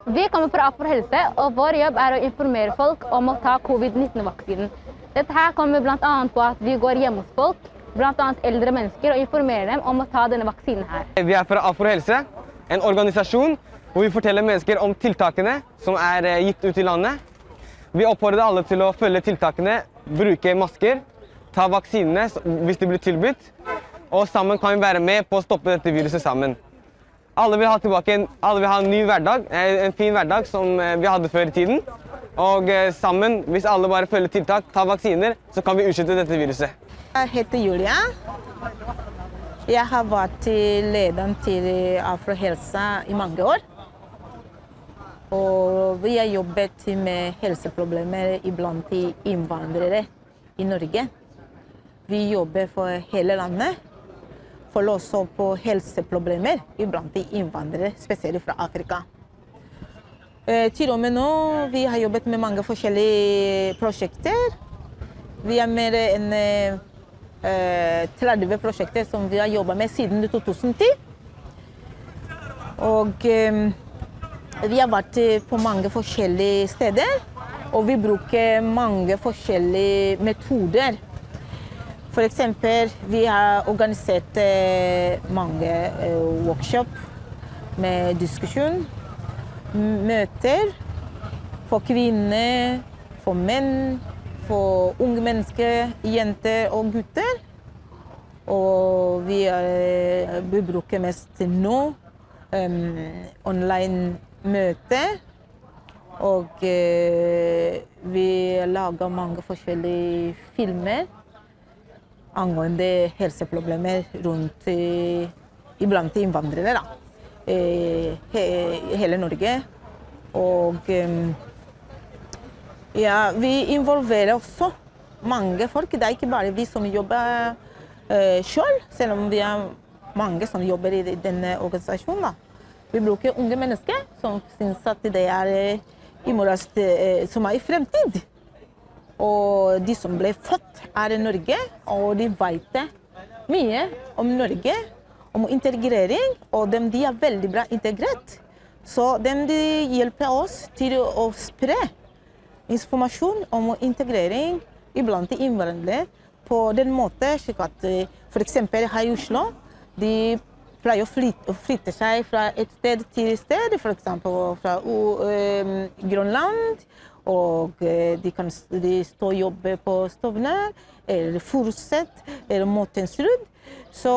Vi kommer fra Afro Helse, og vår jobb er å informere folk om å ta covid-19-vaksinen. Dette her kommer bl.a. på at vi går hjemme hos folk, bl.a. eldre mennesker, og informerer dem om å ta denne vaksinen her. Vi er fra Afro Helse, en organisasjon hvor vi forteller mennesker om tiltakene som er gitt ut i landet. Vi oppfordrer alle til å følge tiltakene, bruke masker, ta vaksinene hvis de blir tilbudt, og sammen kan vi være med på å stoppe dette viruset sammen. Alle vil ha en ny hverdag, en fin hverdag som vi hadde før i tiden. Og sammen, hvis alle bare følger tiltak, tar vaksiner, så kan vi utslette dette viruset. Jeg heter Julia. Jeg har vært lederen til Afro Helse i mange år. Og vi har jobbet med helseproblemer blant innvandrere i Norge. Vi jobber for hele landet. For å løse på helseproblemer blant innvandrere, spesielt fra Afrika. Til og med nå vi har jobbet med mange forskjellige prosjekter. Vi har mer enn 30 prosjekter som vi har jobbet med siden 2010. Og vi har vært på mange forskjellige steder, og vi bruker mange forskjellige metoder. For eksempel, vi har organisert mange workshop med diskusjon, møter for kvinner, for menn, for unge mennesker, jenter og gutter. Og vi bruker mest nå online møter, og vi lager mange forskjellige filmer angående helseproblemer rundt iblant innvandrere hele Norge. Og ja, vi involverer også mange folk. Det er ikke bare vi som jobber selv om vi er mange som jobber i denne organisasjonen. Vi bruker unge mennesker som synes at det er som er i fremtid. Og de som ble født i Norge, og de vet mye om Norge, om integrering, og de er veldig bra integrert. Så de hjelper oss til å spre informasjon om integrering blant innvandrere på den måten, slik at for eksempel her i Oslo, de pleier å flytte seg fra et sted til et sted, for eksempel fra Grønland, og de står og jobber på Stovner, eller Furuset, eller Måtensrud. Så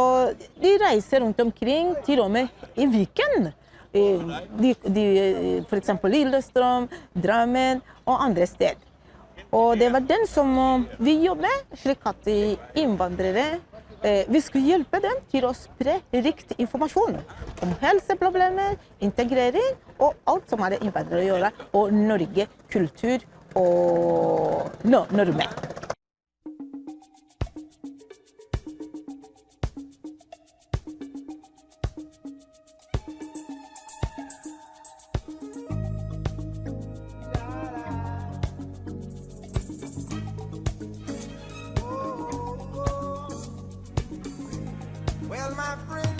de reiser rundt omkring, til og med i Viken. For eksempel Lillestrøm, Drammen og andre steder. Og det var den som vi jobber, slik at innvandrere, vi skulle hjelpe dem til å spre riktig informasjon om helseproblemer, integrering og alt som har med innvandrere å gjøre, og Norge, kultur og normer. Well, my friend